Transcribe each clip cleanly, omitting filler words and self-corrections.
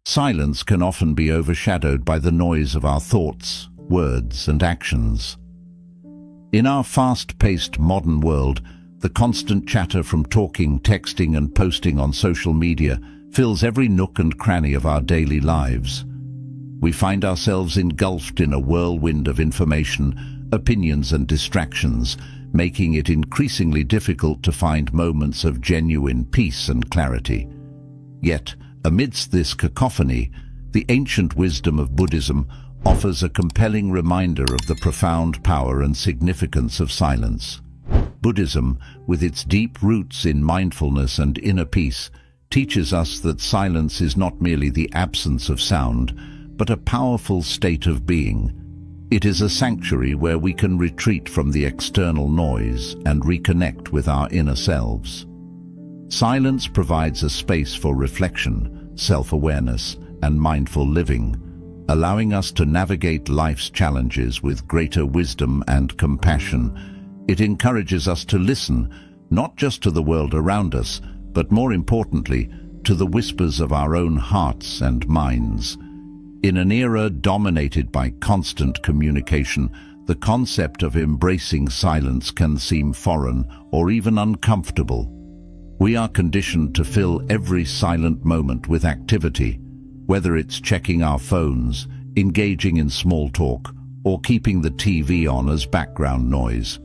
Silence can often be overshadowed by the noise of our thoughts, words, and actions. In our fast-paced modern world, the constant chatter from talking, texting, and posting on social media fills every nook and cranny of our daily lives. We find ourselves engulfed in a whirlwind of information, opinions, and distractions, making it increasingly difficult to find moments of genuine peace and clarity. Yet, amidst this cacophony, the ancient wisdom of Buddhism offers a compelling reminder of the profound power and significance of silence. Buddhism, with its deep roots in mindfulness and inner peace, teaches us that silence is not merely the absence of sound, but a powerful state of being. It is a sanctuary where we can retreat from the external noise and reconnect with our inner selves. Silence provides a space for reflection, self-awareness, and mindful living, allowing us to navigate life's challenges with greater wisdom and compassion. It encourages us to listen, not just to the world around us, but more importantly, to the whispers of our own hearts and minds. In an era dominated by constant communication, the concept of embracing silence can seem foreign or even uncomfortable. We are conditioned to fill every silent moment with activity, whether it's checking our phones, engaging in small talk, or keeping the TV on as background noise.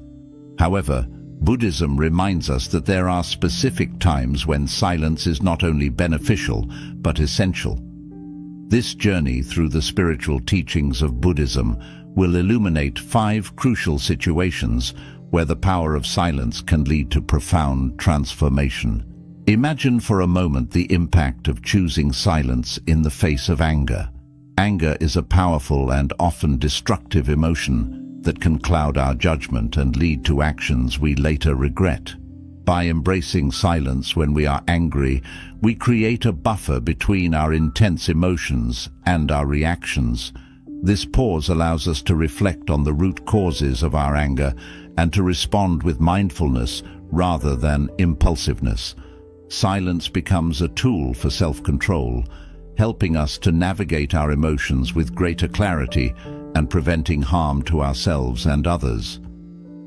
However, Buddhism reminds us that there are specific times when silence is not only beneficial, but essential. This journey through the spiritual teachings of Buddhism will illuminate 5 crucial situations where the power of silence can lead to profound transformation. Imagine for a moment the impact of choosing silence in the face of anger. Anger is a powerful and often destructive emotion that can cloud our judgment and lead to actions we later regret. By embracing silence when we are angry, we create a buffer between our intense emotions and our reactions. This pause allows us to reflect on the root causes of our anger and to respond with mindfulness rather than impulsiveness. Silence becomes a tool for self-control, helping us to navigate our emotions with greater clarity and preventing harm to ourselves and others.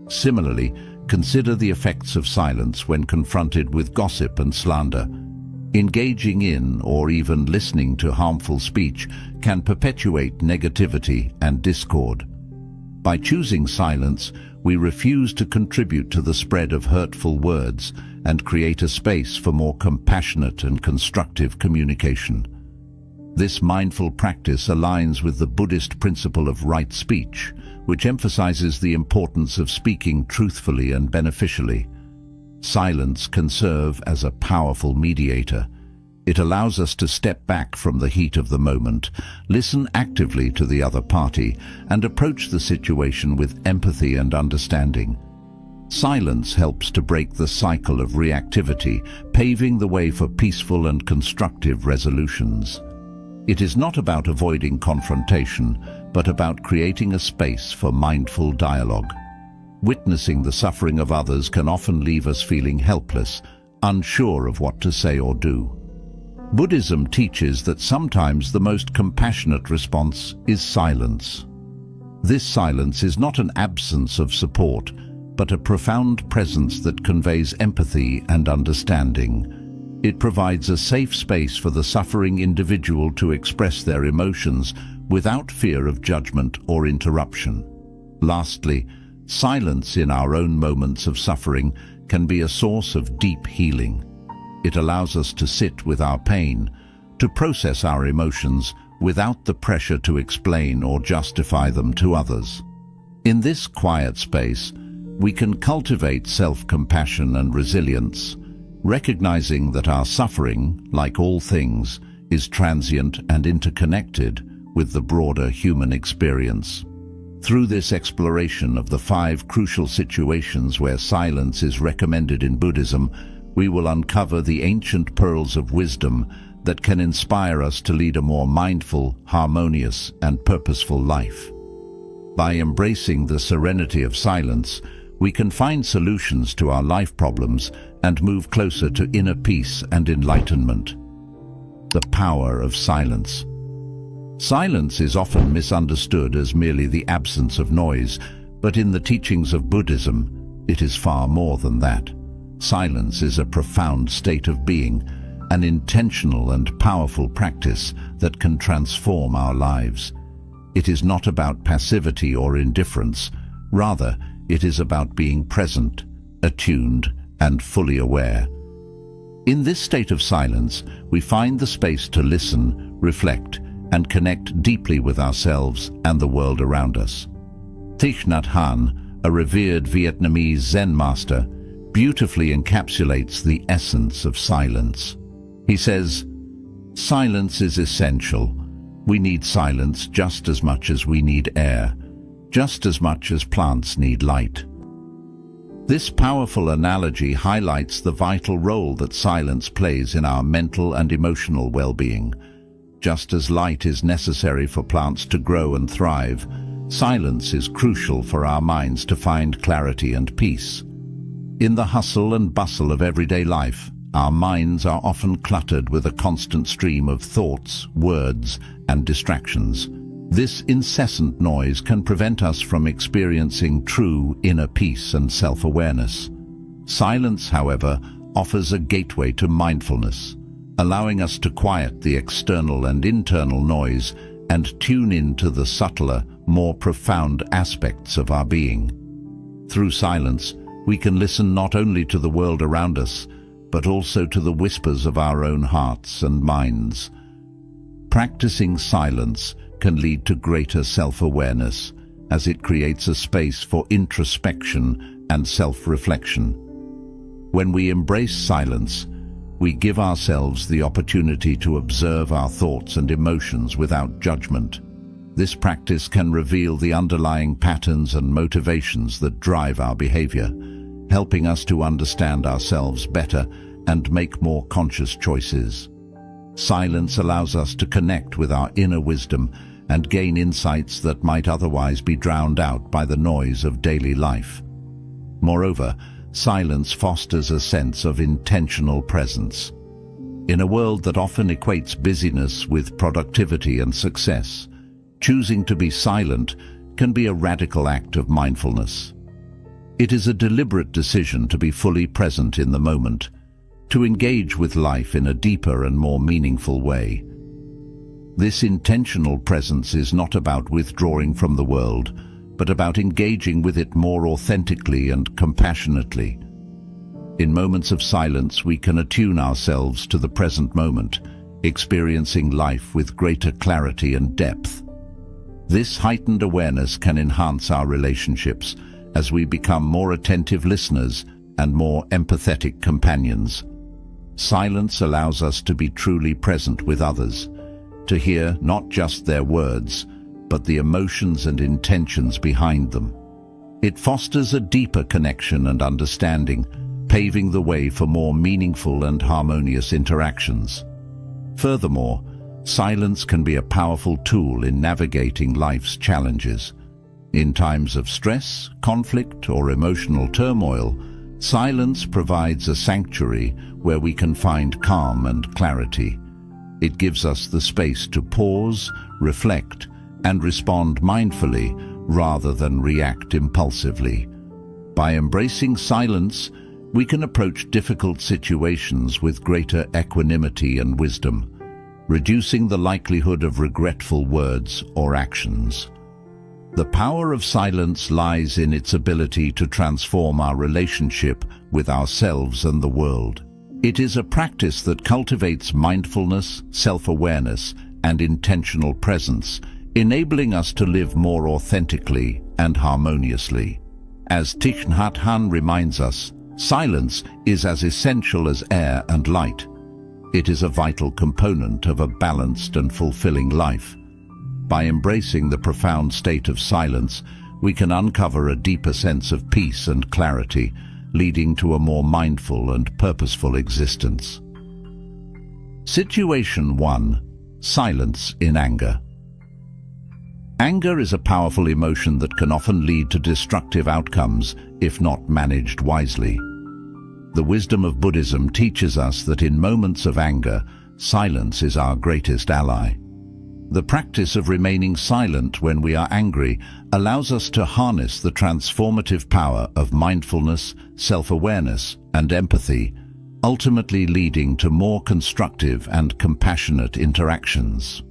Similarly, consider the effects of silence when confronted with gossip and slander. Engaging in or even listening to harmful speech can perpetuate negativity and discord. By choosing silence, we refuse to contribute to the spread of hurtful words and create a space for more compassionate and constructive communication. This mindful practice aligns with the Buddhist principle of right speech, which emphasizes the importance of speaking truthfully and beneficially. Silence can serve as a powerful mediator. It allows us to step back from the heat of the moment, listen actively to the other party, and approach the situation with empathy and understanding. Silence helps to break the cycle of reactivity, paving the way for peaceful and constructive resolutions. It is not about avoiding confrontation, but about creating a space for mindful dialogue. Witnessing the suffering of others can often leave us feeling helpless, unsure of what to say or do. Buddhism teaches that sometimes the most compassionate response is silence. This silence is not an absence of support, but a profound presence that conveys empathy and understanding. It provides a safe space for the suffering individual to express their emotions without fear of judgment or interruption. Lastly, silence in our own moments of suffering can be a source of deep healing. It allows us to sit with our pain, to process our emotions without the pressure to explain or justify them to others. In this quiet space, we can cultivate self-compassion and resilience, recognizing that our suffering, like all things, is transient and interconnected with the broader human experience. Through this exploration of the 5 crucial situations where silence is recommended in Buddhism, we will uncover the ancient pearls of wisdom that can inspire us to lead a more mindful, harmonious, and purposeful life. By embracing the serenity of silence, we can find solutions to our life problems and move closer to inner peace and enlightenment. the power of silence. Silence is often misunderstood as merely the absence of noise, but in the teachings of Buddhism, it is far more than that. Silence is a profound state of being, an intentional and powerful practice that can transform our lives. It is not about passivity or indifference. Rather, it is about being present, attuned, and fully aware. In this state of silence, we find the space to listen, reflect, and connect deeply with ourselves and the world around us. Thich Nhat Hanh, a revered Vietnamese Zen master, beautifully encapsulates the essence of silence. He says, "Silence is essential. We need silence just as much as we need air, just as much as plants need light." This powerful analogy highlights the vital role that silence plays in our mental and emotional well-being. Just as light is necessary for plants to grow and thrive, silence is crucial for our minds to find clarity and peace. In the hustle and bustle of everyday life, our minds are often cluttered with a constant stream of thoughts, words, and distractions. This incessant noise can prevent us from experiencing true inner peace and self-awareness. Silence, however, offers a gateway to mindfulness, allowing us to quiet the external and internal noise and tune into the subtler, more profound aspects of our being. Through silence, we can listen not only to the world around us, but also to the whispers of our own hearts and minds. Practicing silence can lead to greater self-awareness, as it creates a space for introspection and self-reflection. When we embrace silence, we give ourselves the opportunity to observe our thoughts and emotions without judgment. This practice can reveal the underlying patterns and motivations that drive our behavior, helping us to understand ourselves better and make more conscious choices. Silence allows us to connect with our inner wisdom and gain insights that might otherwise be drowned out by the noise of daily life. Moreover, silence fosters a sense of intentional presence. In a world that often equates busyness with productivity and success, choosing to be silent can be a radical act of mindfulness. It is a deliberate decision to be fully present in the moment, to engage with life in a deeper and more meaningful way. This intentional presence is not about withdrawing from the world, but about engaging with it more authentically and compassionately. In moments of silence, we can attune ourselves to the present moment, experiencing life with greater clarity and depth. This heightened awareness can enhance our relationships as we become more attentive listeners and more empathetic companions. Silence allows us to be truly present with others, to hear not just their words, but the emotions and intentions behind them. It fosters a deeper connection and understanding, paving the way for more meaningful and harmonious interactions. Furthermore, silence can be a powerful tool in navigating life's challenges. In times of stress, conflict, or emotional turmoil, silence provides a sanctuary where we can find calm and clarity. It gives us the space to pause, reflect, and respond mindfully rather than react impulsively. By embracing silence, we can approach difficult situations with greater equanimity and wisdom, reducing the likelihood of regretful words or actions. The power of silence lies in its ability to transform our relationship with ourselves and the world. It is a practice that cultivates mindfulness, self-awareness, and intentional presence, enabling us to live more authentically and harmoniously. As Thich Nhat Hanh reminds us, silence is as essential as air and light. It is a vital component of a balanced and fulfilling life. By embracing the profound state of silence, we can uncover a deeper sense of peace and clarity, leading to a more mindful and purposeful existence. Situation 1. Silence in anger. Anger is a powerful emotion that can often lead to destructive outcomes if not managed wisely. The wisdom of Buddhism teaches us that in moments of anger, silence is our greatest ally. The practice of remaining silent when we are angry allows us to harness the transformative power of mindfulness, self-awareness, and empathy, ultimately leading to more constructive and compassionate interactions.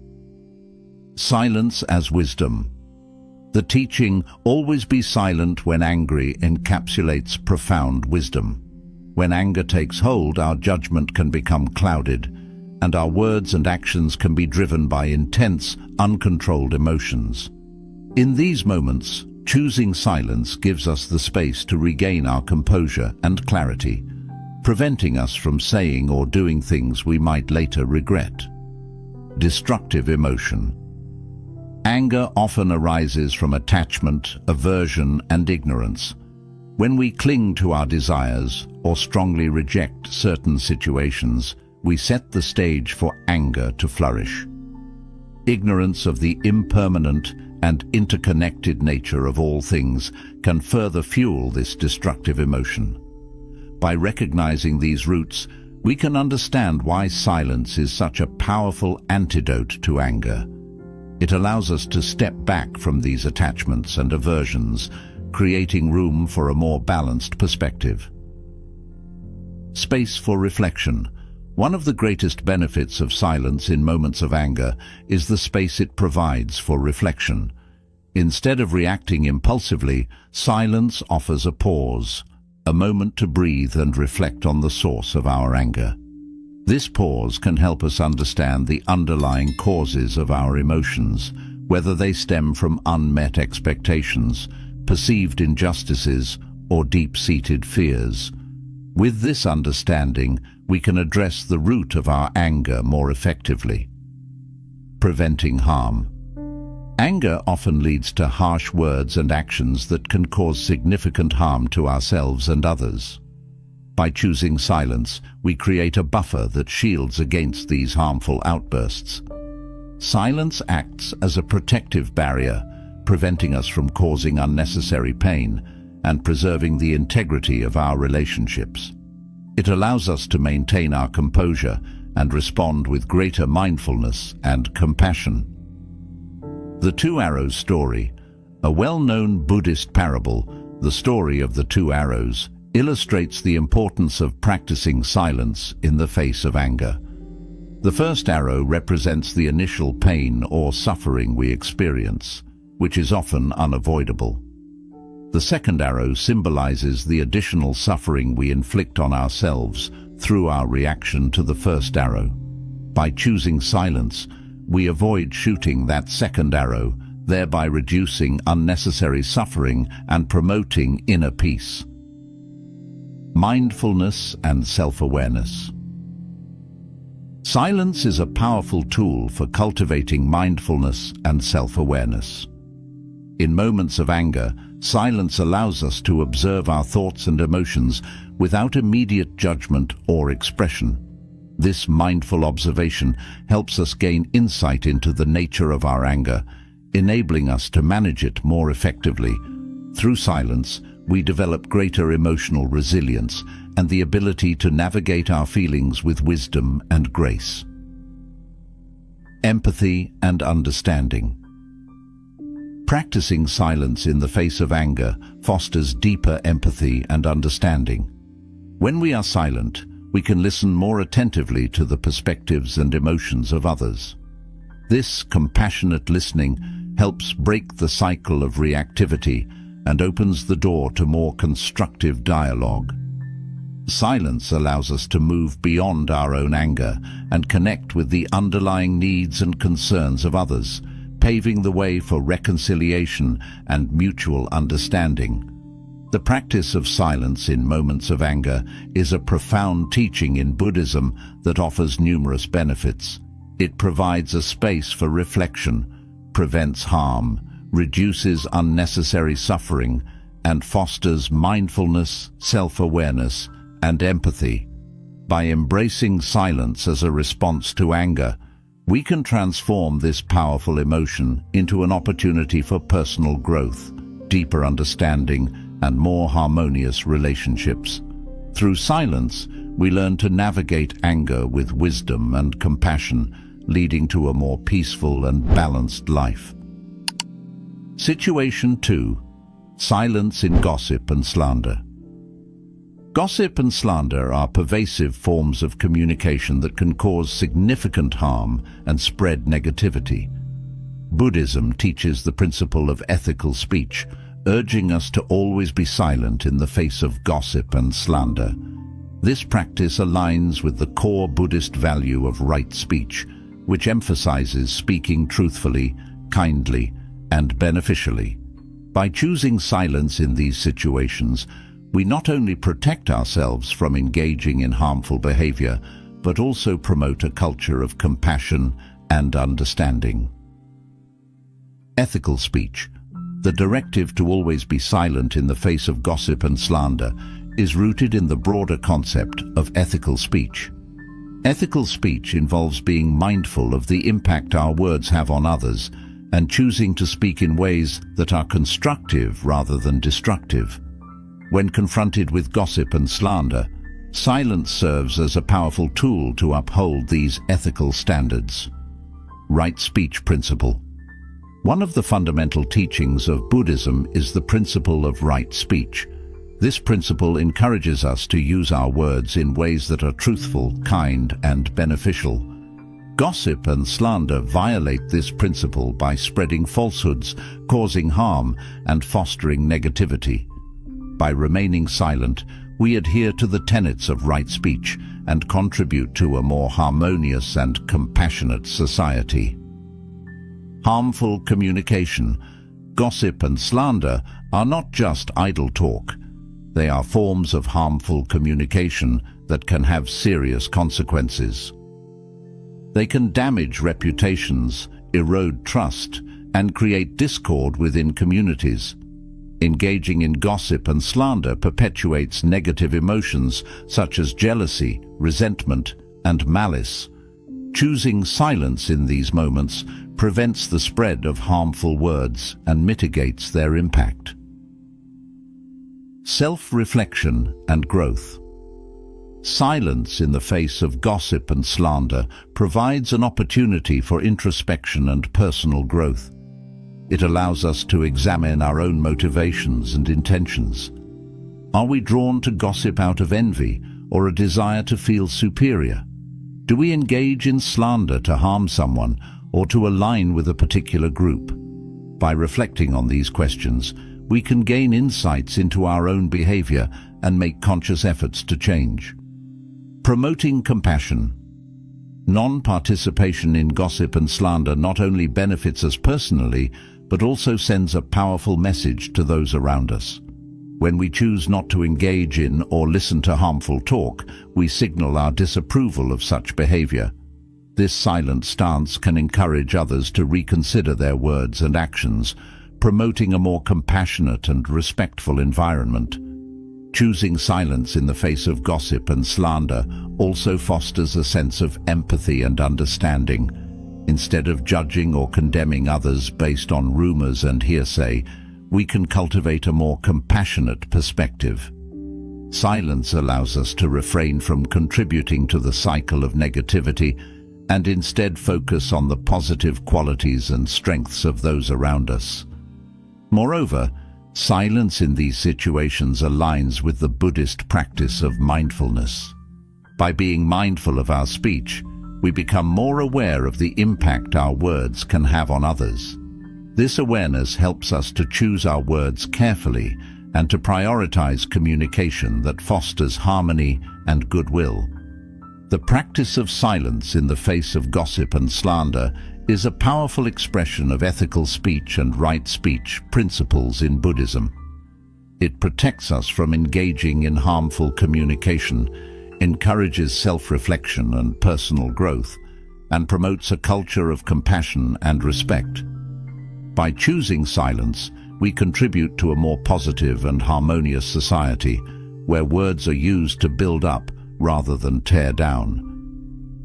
Silence as wisdom. The teaching, "Always be silent when angry," encapsulates profound wisdom. When anger takes hold, our judgment can become clouded, and our words and actions can be driven by intense, uncontrolled emotions. In these moments, choosing silence gives us the space to regain our composure and clarity, preventing us from saying or doing things we might later regret. Destructive emotion. Anger often arises from attachment, aversion, and ignorance. When we cling to our desires or strongly reject certain situations, we set the stage for anger to flourish. Ignorance of the impermanent and interconnected nature of all things can further fuel this destructive emotion. By recognizing these roots, we can understand why silence is such a powerful antidote to anger. It allows us to step back from these attachments and aversions, creating room for a more balanced perspective. Space for reflection. One of the greatest benefits of silence in moments of anger is the space it provides for reflection. Instead of reacting impulsively, silence offers a pause, a moment to breathe and reflect on the source of our anger. This pause can help us understand the underlying causes of our emotions, whether they stem from unmet expectations, perceived injustices, or deep-seated fears. With this understanding, we can address the root of our anger more effectively. Preventing harm. Anger often leads to harsh words and actions that can cause significant harm to ourselves and others. By choosing silence, we create a buffer that shields against these harmful outbursts. Silence acts as a protective barrier, preventing us from causing unnecessary pain and preserving the integrity of our relationships. It allows us to maintain our composure and respond with greater mindfulness and compassion. The Two Arrows story, a well-known Buddhist parable, the story of the two arrows, illustrates the importance of practicing silence in the face of anger. The first arrow represents the initial pain or suffering we experience, which is often unavoidable. The second arrow symbolizes the additional suffering we inflict on ourselves through our reaction to the first arrow. By choosing silence, we avoid shooting that second arrow, thereby reducing unnecessary suffering and promoting inner peace. Mindfulness and self-awareness. Silence is a powerful tool for cultivating mindfulness and self-awareness. In moments of anger, silence allows us to observe our thoughts and emotions without immediate judgment or expression. This mindful observation helps us gain insight into the nature of our anger, enabling us to manage it more effectively. Through silence, we develop greater emotional resilience and the ability to navigate our feelings with wisdom and grace. Empathy and understanding. Practicing silence in the face of anger fosters deeper empathy and understanding. When we are silent, we can listen more attentively to the perspectives and emotions of others. This compassionate listening helps break the cycle of reactivity and opens the door to more constructive dialogue. Silence allows us to move beyond our own anger and connect with the underlying needs and concerns of others, paving the way for reconciliation and mutual understanding. The practice of silence in moments of anger is a profound teaching in Buddhism that offers numerous benefits. It provides a space for reflection, prevents harm, reduces unnecessary suffering, and fosters mindfulness, self-awareness, and empathy. By embracing silence as a response to anger, we can transform this powerful emotion into an opportunity for personal growth, deeper understanding, and more harmonious relationships. Through silence, We learn to navigate anger with wisdom and compassion, leading to a more peaceful and balanced life. Situation 2. Silence in gossip and slander. Gossip and slander are pervasive forms of communication that can cause significant harm and spread negativity. Buddhism teaches the principle of ethical speech, urging us to always be silent in the face of gossip and slander. This practice aligns with the core Buddhist value of right speech, which emphasizes speaking truthfully, kindly, and beneficially. By choosing silence in these situations, we not only protect ourselves from engaging in harmful behavior, but also promote a culture of compassion and understanding. Ethical speech. The directive to always be silent in the face of gossip and slander is rooted in the broader concept of ethical speech. Ethical speech involves being mindful of the impact our words have on others and choosing to speak in ways that are constructive rather than destructive. When confronted with gossip and slander, silence serves as a powerful tool to uphold these ethical standards. Right speech principle. One of the fundamental teachings of Buddhism is the principle of right speech. This principle encourages us to use our words in ways that are truthful, kind, and beneficial. Gossip and slander violate this principle by spreading falsehoods, causing harm, and fostering negativity. By remaining silent, we adhere to the tenets of right speech and contribute to a more harmonious and compassionate society. Harmful communication. Gossip and slander are not just idle talk. They are forms of harmful communication that can have serious consequences. They can damage reputations, erode trust, and create discord within communities. Engaging in gossip and slander perpetuates negative emotions such as jealousy, resentment, and malice. Choosing silence in these moments prevents the spread of harmful words and mitigates their impact. Self-reflection and growth. Silence in the face of gossip and slander provides an opportunity for introspection and personal growth. It allows us to examine our own motivations and intentions. Are we drawn to gossip out of envy or a desire to feel superior? Do we engage in slander to harm someone or to align with a particular group? By reflecting on these questions, we can gain insights into our own behavior and make conscious efforts to change. Promoting compassion. Non-participation in gossip and slander not only benefits us personally, but also sends a powerful message to those around us. When we choose not to engage in or listen to harmful talk, we signal our disapproval of such behavior. This silent stance can encourage others to reconsider their words and actions, promoting a more compassionate and respectful environment. Choosing silence in the face of gossip and slander also fosters a sense of empathy and understanding. Instead of judging or condemning others based on rumors and hearsay, we can cultivate a more compassionate perspective. Silence allows us to refrain from contributing to the cycle of negativity and instead focus on the positive qualities and strengths of those around us. Moreover, silence in these situations aligns with the Buddhist practice of mindfulness. By being mindful of our speech, we become more aware of the impact our words can have on others. This awareness helps us to choose our words carefully and to prioritize communication that fosters harmony and goodwill. The practice of silence in the face of gossip and slander is a powerful expression of ethical speech and right speech principles in Buddhism. It protects us from engaging in harmful communication, encourages self-reflection and personal growth, and promotes a culture of compassion and respect. By choosing silence, we contribute to a more positive and harmonious society, where words are used to build up rather than tear down.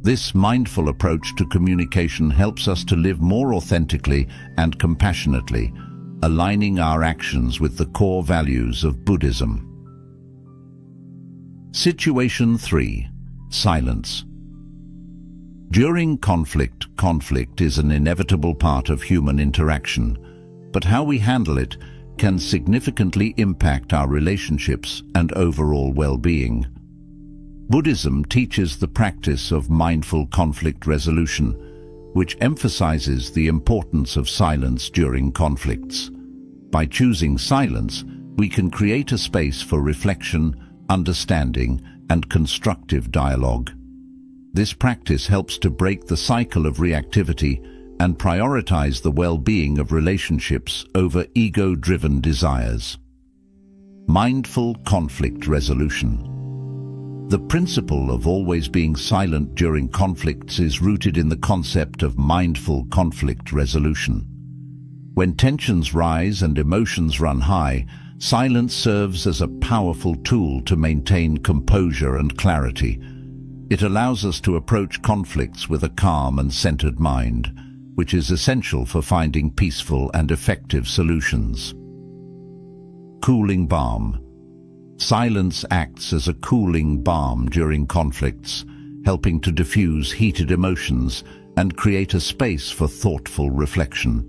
This mindful approach to communication helps us to live more authentically and compassionately, aligning our actions with the core values of Buddhism. Situation 3. Silence. During conflict is an inevitable part of human interaction, but how we handle it can significantly impact our relationships and overall well-being. Buddhism teaches the practice of mindful conflict resolution, which emphasizes the importance of silence during conflicts. By choosing silence, we can create a space for reflection, understanding, and constructive dialogue. This practice helps to break the cycle of reactivity and prioritize the well-being of relationships over ego-driven desires. Mindful conflict resolution. The principle of always being silent during conflicts is rooted in the concept of mindful conflict resolution. When tensions rise and emotions run high, silence serves as a powerful tool to maintain composure and clarity. It allows us to approach conflicts with a calm and centered mind, which is essential for finding peaceful and effective solutions. Cooling balm. Silence acts as a cooling balm during conflicts, helping to diffuse heated emotions and create a space for thoughtful reflection.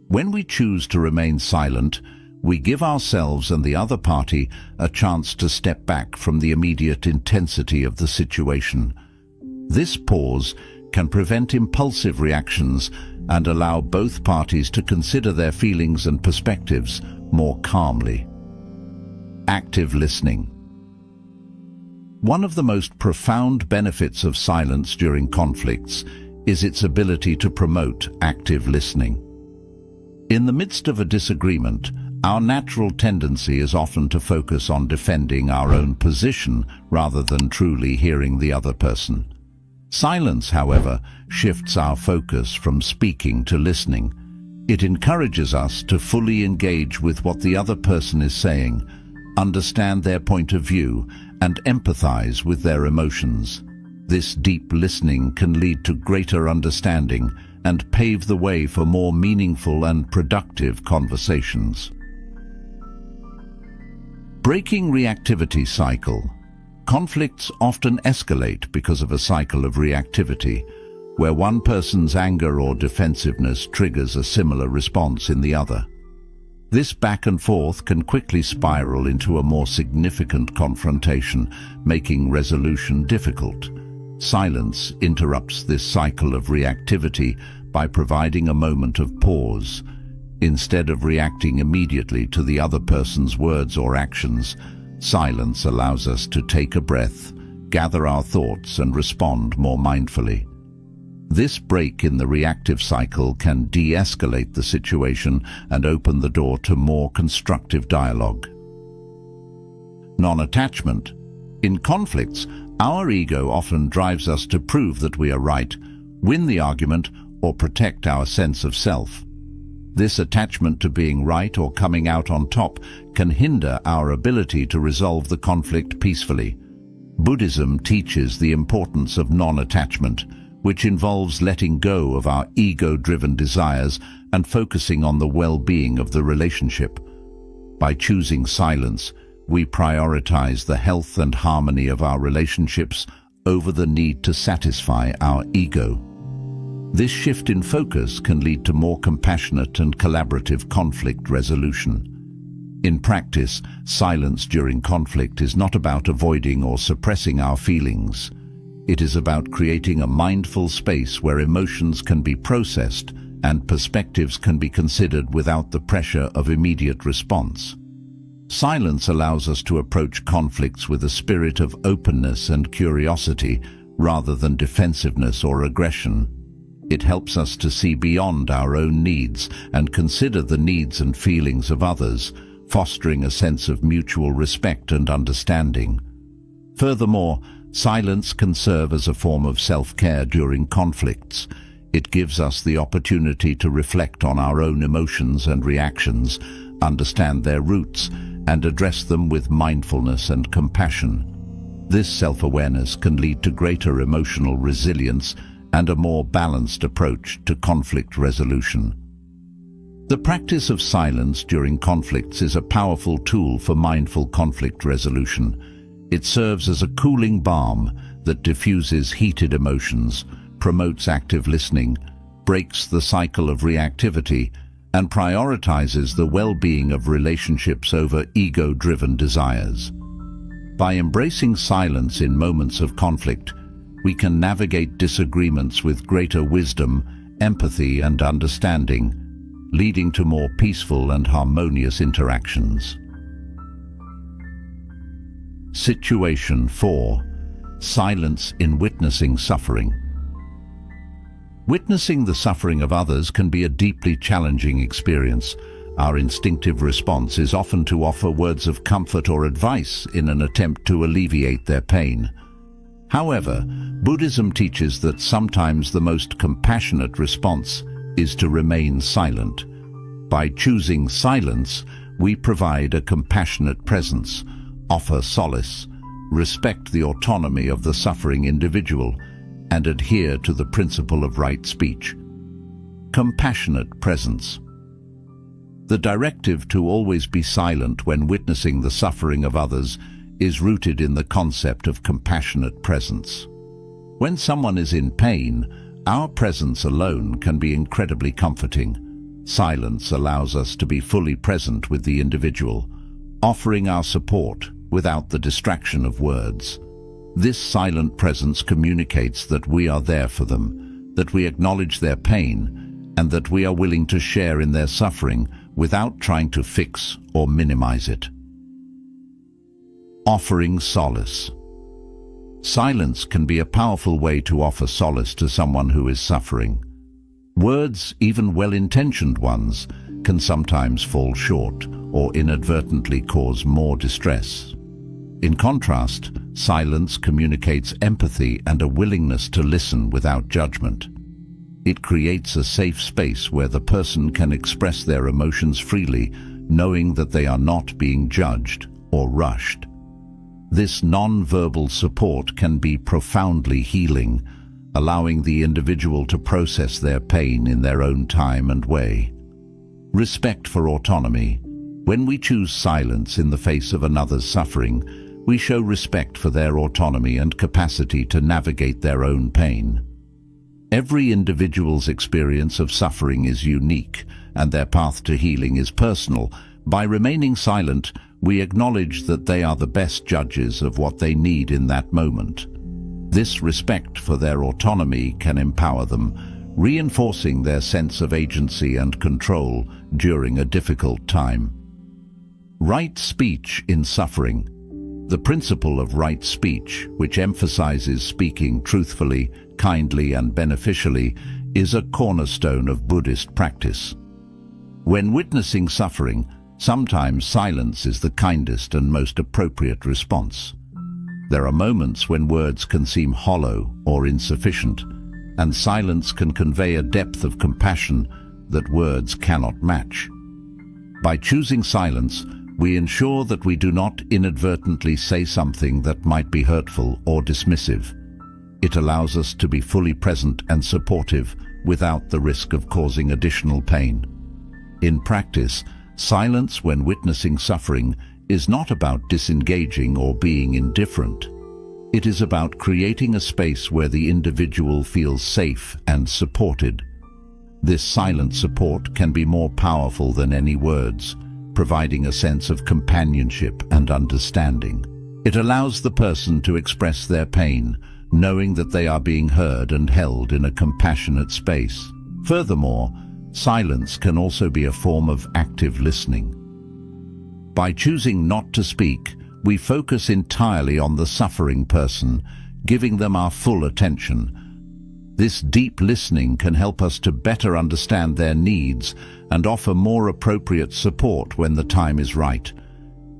When we choose to remain silent, we give ourselves and the other party a chance to step back from the immediate intensity of the situation. This pause can prevent impulsive reactions and allow both parties to consider their feelings and perspectives more calmly. Active listening. One of the most profound benefits of silence during conflicts is its ability to promote active listening. In the midst of a disagreement, our natural tendency is often to focus on defending our own position rather than truly hearing the other person. Silence, however, shifts our focus from speaking to listening. It encourages us to fully engage with what the other person is saying, understand their point of view, and empathize with their emotions. This deep listening can lead to greater understanding and pave the way for more meaningful and productive conversations. Breaking reactivity cycle. Conflicts often escalate because of a cycle of reactivity, where one person's anger or defensiveness triggers a similar response in the other. This back and forth can quickly spiral into a more significant confrontation, making resolution difficult. Silence interrupts this cycle of reactivity by providing a moment of pause. Instead of reacting immediately to the other person's words or actions, silence allows us to take a breath, gather our thoughts, and respond more mindfully. This break in the reactive cycle can de-escalate the situation and open the door to more constructive dialogue. Non-attachment. In conflicts, our ego often drives us to prove that we are right, win the argument, or protect our sense of self. This attachment to being right or coming out on top can hinder our ability to resolve the conflict peacefully. Buddhism teaches the importance of non-attachment, which involves letting go of our ego-driven desires and focusing on the well-being of the relationship. By choosing silence, we prioritize the health and harmony of our relationships over the need to satisfy our ego. This shift in focus can lead to more compassionate and collaborative conflict resolution. In practice, silence during conflict is not about avoiding or suppressing our feelings. It is about creating a mindful space where emotions can be processed and perspectives can be considered without the pressure of immediate response. Silence allows us to approach conflicts with a spirit of openness and curiosity rather than defensiveness or aggression. It helps us to see beyond our own needs and consider the needs and feelings of others, fostering a sense of mutual respect and understanding. Furthermore, silence can serve as a form of self-care during conflicts. It gives us the opportunity to reflect on our own emotions and reactions, understand their roots, and address them with mindfulness and compassion. This self-awareness can lead to greater emotional resilience and a more balanced approach to conflict resolution. The practice of silence during conflicts is a powerful tool for mindful conflict resolution. It serves as a cooling balm that diffuses heated emotions, promotes active listening, breaks the cycle of reactivity, and prioritizes the well-being of relationships over ego-driven desires. By embracing silence in moments of conflict, we can navigate disagreements with greater wisdom, empathy, and understanding, leading to more peaceful and harmonious interactions. Situation 4. Silence in witnessing suffering. Witnessing the suffering of others can be a deeply challenging experience. Our instinctive response is often to offer words of comfort or advice in an attempt to alleviate their pain. However, Buddhism teaches that sometimes the most compassionate response is to remain silent. By choosing silence, we provide a compassionate presence, offer solace, respect the autonomy of the suffering individual, and adhere to the principle of right speech. Compassionate presence. The directive to always be silent when witnessing the suffering of others is rooted in the concept of compassionate presence. When someone is in pain, our presence alone can be incredibly comforting. Silence allows us to be fully present with the individual, offering our support without the distraction of words. This silent presence communicates that we are there for them, that we acknowledge their pain, and that we are willing to share in their suffering without trying to fix or minimize it. Offering solace. Silence can be a powerful way to offer solace to someone who is suffering. Words, even well-intentioned ones, can sometimes fall short or inadvertently cause more distress. In contrast, silence communicates empathy and a willingness to listen without judgment. It creates a safe space where the person can express their emotions freely, knowing that they are not being judged or rushed. This non-verbal support can be profoundly healing, allowing the individual to process their pain in their own time and way. Respect for autonomy. When we choose silence in the face of another's suffering, we show respect for their autonomy and capacity to navigate their own pain. Every individual's experience of suffering is unique, and their path to healing is personal. By remaining silent, we acknowledge that they are the best judges of what they need in that moment. This respect for their autonomy can empower them, reinforcing their sense of agency and control during a difficult time. Right speech in suffering. The principle of right speech, which emphasizes speaking truthfully, kindly, and beneficially, is a cornerstone of Buddhist practice. When witnessing suffering, sometimes silence is the kindest and most appropriate response. There are moments when words can seem hollow or insufficient, and silence can convey a depth of compassion that words cannot match. By choosing silence, we ensure that we do not inadvertently say something that might be hurtful or dismissive. It allows us to be fully present and supportive without the risk of causing additional pain. In practice, silence when witnessing suffering is not about disengaging or being indifferent. It is about creating a space where the individual feels safe and supported. This silent support can be more powerful than any words, providing a sense of companionship and understanding. It allows the person to express their pain, knowing that they are being heard and held in a compassionate space. Furthermore, silence can also be a form of active listening. By choosing not to speak, we focus entirely on the suffering person, giving them our full attention. This deep listening can help us to better understand their needs and offer more appropriate support when the time is right.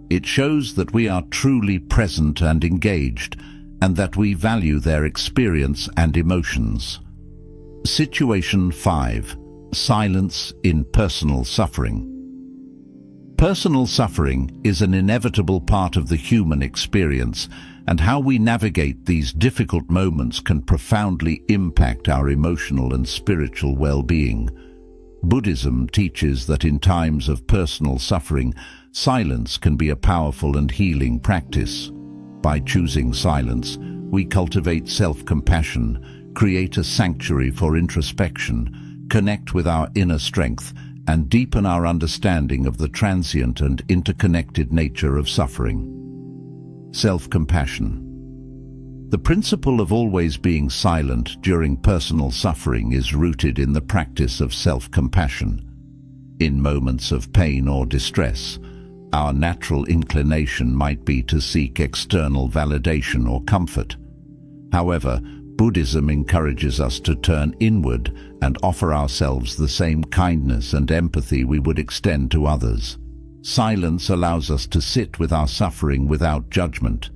It shows that we are truly present and engaged, and that we value their experience and emotions. Situation 5. Silence in personal suffering. Personal suffering is an inevitable part of the human experience, and how we navigate these difficult moments can profoundly impact our emotional and spiritual well-being. Buddhism teaches that in times of personal suffering, silence can be a powerful and healing practice. By choosing silence, we cultivate self-compassion, create a sanctuary for introspection, connect with our inner strength, and deepen our understanding of the transient and interconnected nature of suffering. Self-compassion. The principle of always being silent during personal suffering is rooted in the practice of self-compassion. In moments of pain or distress, our natural inclination might be to seek external validation or comfort. However, Buddhism encourages us to turn inward and offer ourselves the same kindness and empathy we would extend to others. Silence allows us to sit with our suffering without judgment,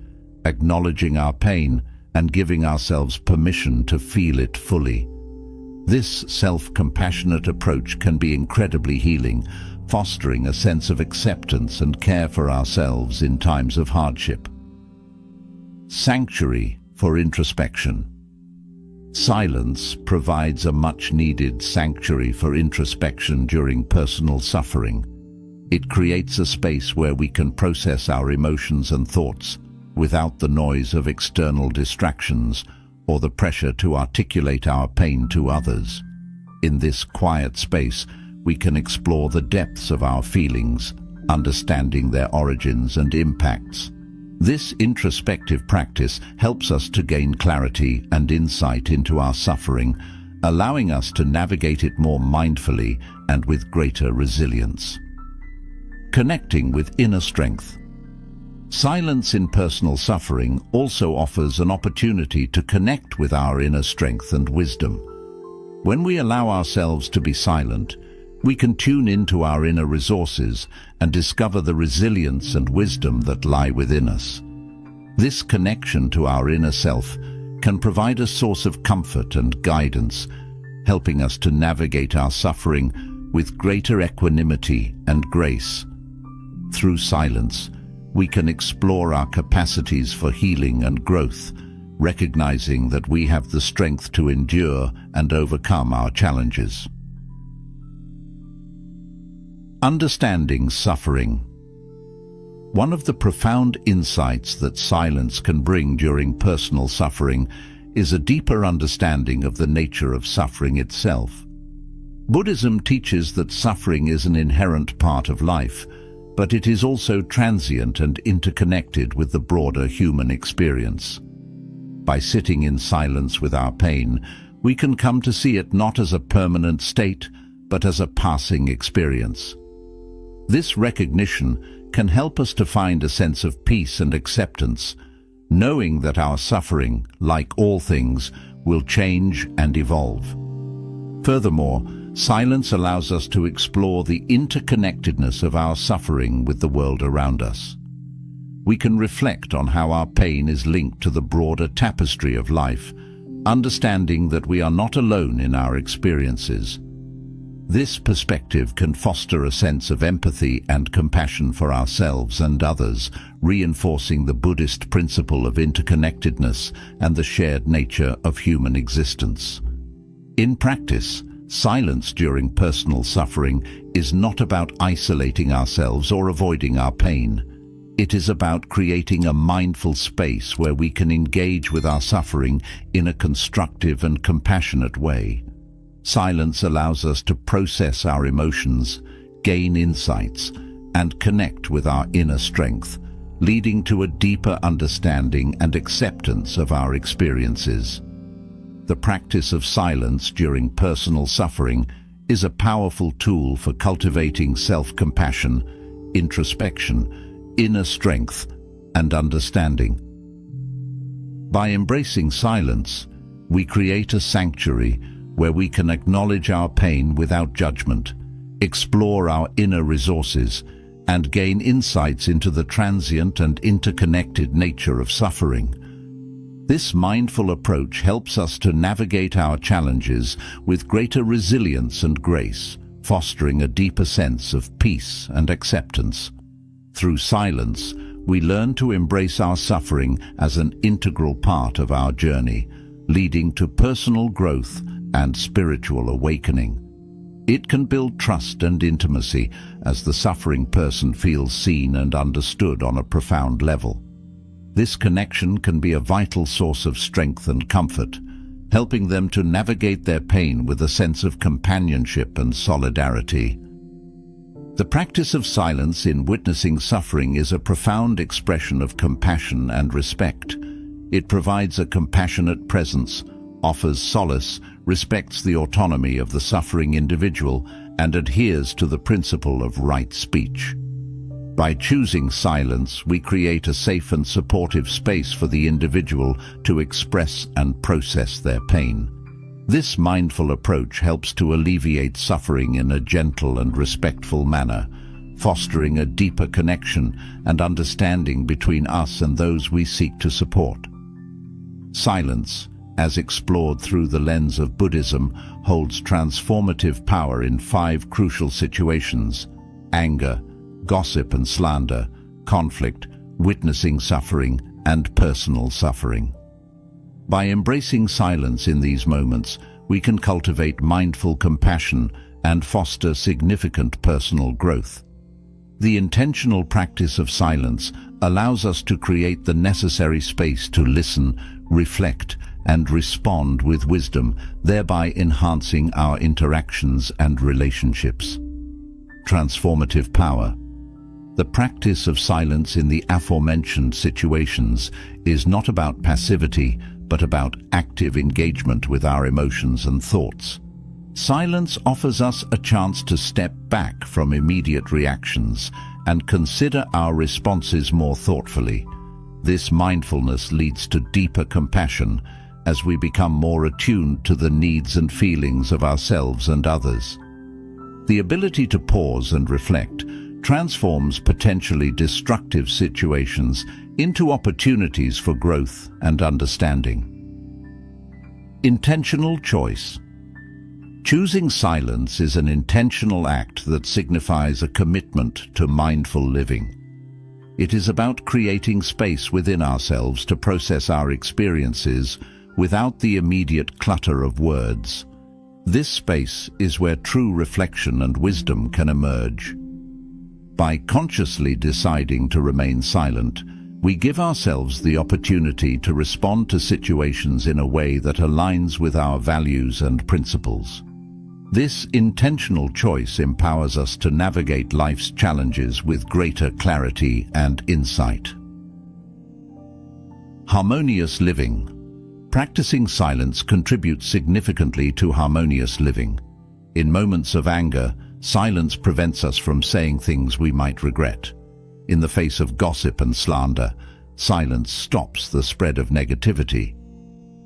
acknowledging our pain and giving ourselves permission to feel it fully. This self-compassionate approach can be incredibly healing, fostering a sense of acceptance and care for ourselves in times of hardship. Sanctuary for introspection. Silence provides a much-needed sanctuary for introspection during personal suffering. It creates a space where we can process our emotions and thoughts without the noise of external distractions or the pressure to articulate our pain to others. In this quiet space, we can explore the depths of our feelings, understanding their origins and impacts. This introspective practice helps us to gain clarity and insight into our suffering, allowing us to navigate it more mindfully and with greater resilience. Connecting with inner strength. Silence in personal suffering also offers an opportunity to connect with our inner strength and wisdom. When we allow ourselves to be silent, we can tune into our inner resources and discover the resilience and wisdom that lie within us. This connection to our inner self can provide a source of comfort and guidance, helping us to navigate our suffering with greater equanimity and grace. Through silence, we can explore our capacities for healing and growth, recognizing that we have the strength to endure and overcome our challenges. Understanding suffering. One of the profound insights that silence can bring during personal suffering is a deeper understanding of the nature of suffering itself. Buddhism teaches that suffering is an inherent part of life, but it is also transient and interconnected with the broader human experience. By sitting in silence with our pain, we can come to see it not as a permanent state, but as a passing experience. This recognition can help us to find a sense of peace and acceptance, knowing that our suffering, like all things, will change and evolve. Furthermore, silence allows us to explore the interconnectedness of our suffering with the world around us. We can reflect on how our pain is linked to the broader tapestry of life, understanding that we are not alone in our experiences. This perspective can foster a sense of empathy and compassion for ourselves and others, reinforcing the Buddhist principle of interconnectedness and the shared nature of human existence. In practice, silence during personal suffering is not about isolating ourselves or avoiding our pain. It is about creating a mindful space where we can engage with our suffering in a constructive and compassionate way. Silence allows us to process our emotions, gain insights, and connect with our inner strength, leading to a deeper understanding and acceptance of our experiences. The practice of silence during personal suffering is a powerful tool for cultivating self-compassion, introspection, inner strength, and understanding. By embracing silence, we create a sanctuary where we can acknowledge our pain without judgment, explore our inner resources, and gain insights into the transient and interconnected nature of suffering. This mindful approach helps us to navigate our challenges with greater resilience and grace, fostering a deeper sense of peace and acceptance. Through silence, we learn to embrace our suffering as an integral part of our journey, leading to personal growth and spiritual awakening. It can build trust and intimacy as the suffering person feels seen and understood on a profound level. This connection can be a vital source of strength and comfort, helping them to navigate their pain with a sense of companionship and solidarity. The practice of silence in witnessing suffering is a profound expression of compassion and respect. It provides a compassionate presence, offers solace, respects the autonomy of the suffering individual, and adheres to the principle of right speech. By choosing silence, we create a safe and supportive space for the individual to express and process their pain. This mindful approach helps to alleviate suffering in a gentle and respectful manner, fostering a deeper connection and understanding between us and those we seek to support. Silence, as explored through the lens of Buddhism, holds transformative power in 5 crucial situations: anger, gossip and slander, conflict, witnessing suffering, and personal suffering. By embracing silence in these moments, we can cultivate mindful compassion and foster significant personal growth. The intentional practice of silence allows us to create the necessary space to listen, reflect, and respond with wisdom, thereby enhancing our interactions and relationships. Transformative power. The practice of silence in the aforementioned situations is not about passivity, but about active engagement with our emotions and thoughts. Silence offers us a chance to step back from immediate reactions and consider our responses more thoughtfully. This mindfulness leads to deeper compassion as we become more attuned to the needs and feelings of ourselves and others. The ability to pause and reflect transforms potentially destructive situations into opportunities for growth and understanding. Intentional choice. Choosing silence is an intentional act that signifies a commitment to mindful living. It is about creating space within ourselves to process our experiences without the immediate clutter of words. This space is where true reflection and wisdom can emerge. By consciously deciding to remain silent, we give ourselves the opportunity to respond to situations in a way that aligns with our values and principles. This intentional choice empowers us to navigate life's challenges with greater clarity and insight. Harmonious living. Practicing silence contributes significantly to harmonious living. In moments of anger, silence prevents us from saying things we might regret. In the face of gossip and slander, silence stops the spread of negativity.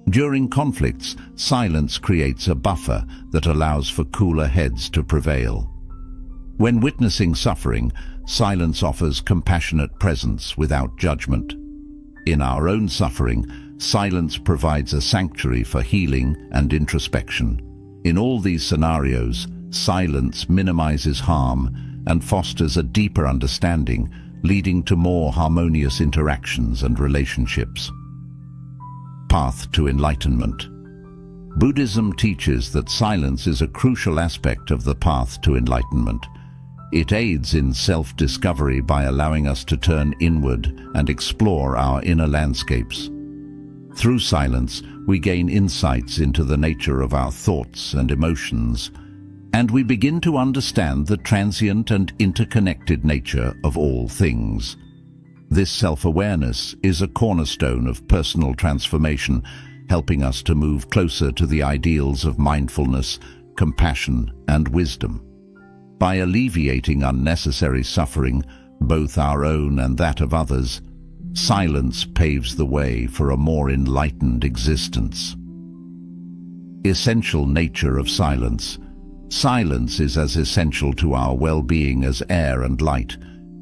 During conflicts, silence creates a buffer that allows for cooler heads to prevail. When witnessing suffering, silence offers compassionate presence without judgment. In our own suffering, silence provides a sanctuary for healing and introspection. In all these scenarios, silence minimizes harm and fosters a deeper understanding, leading to more harmonious interactions and relationships. Path to enlightenment. Buddhism teaches that silence is a crucial aspect of the path to enlightenment. It aids in self-discovery by allowing us to turn inward and explore our inner landscapes. Through silence, we gain insights into the nature of our thoughts and emotions, and we begin to understand the transient and interconnected nature of all things. This self-awareness is a cornerstone of personal transformation, helping us to move closer to the ideals of mindfulness, compassion, and wisdom. By alleviating unnecessary suffering, both our own and that of others, silence paves the way for a more enlightened existence. Essential nature of silence. Silence is as essential to our well-being as air and light.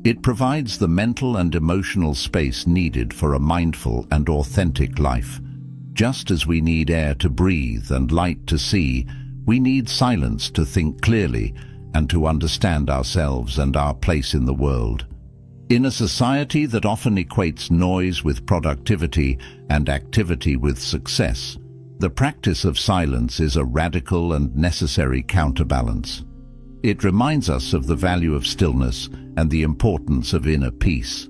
It provides the mental and emotional space needed for a mindful and authentic life. Just as we need air to breathe and light to see, we need silence to think clearly and to understand ourselves and our place in the world. In a society that often equates noise with productivity and activity with success, the practice of silence is a radical and necessary counterbalance. It reminds us of the value of stillness and the importance of inner peace.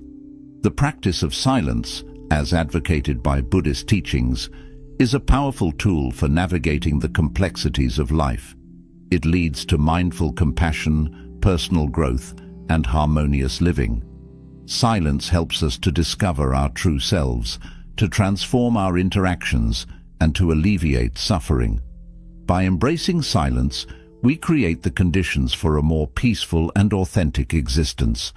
The practice of silence as advocated by Buddhist teachings, is a powerful tool for navigating the complexities of life. It leads to mindful compassion, personal growth, and harmonious living. Silence helps us to discover our true selves, to transform our interactions, and to alleviate suffering. By embracing silence, we create the conditions for a more peaceful and authentic existence,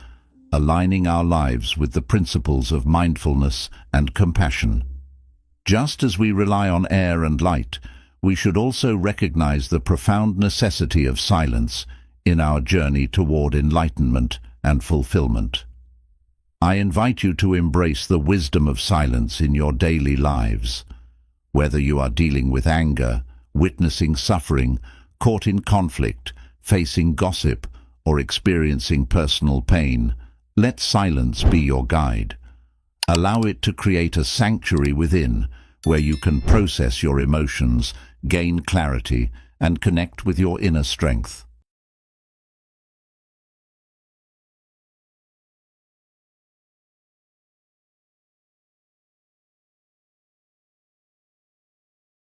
aligning our lives with the principles of mindfulness and compassion. Just as we rely on air and light, we should also recognize the profound necessity of silence in our journey toward enlightenment and fulfillment. I invite you to embrace the wisdom of silence in your daily lives. Whether you are dealing with anger, witnessing suffering, caught in conflict, facing gossip, or experiencing personal pain, let silence be your guide. Allow it to create a sanctuary within, where you can process your emotions, gain clarity, and connect with your inner strength.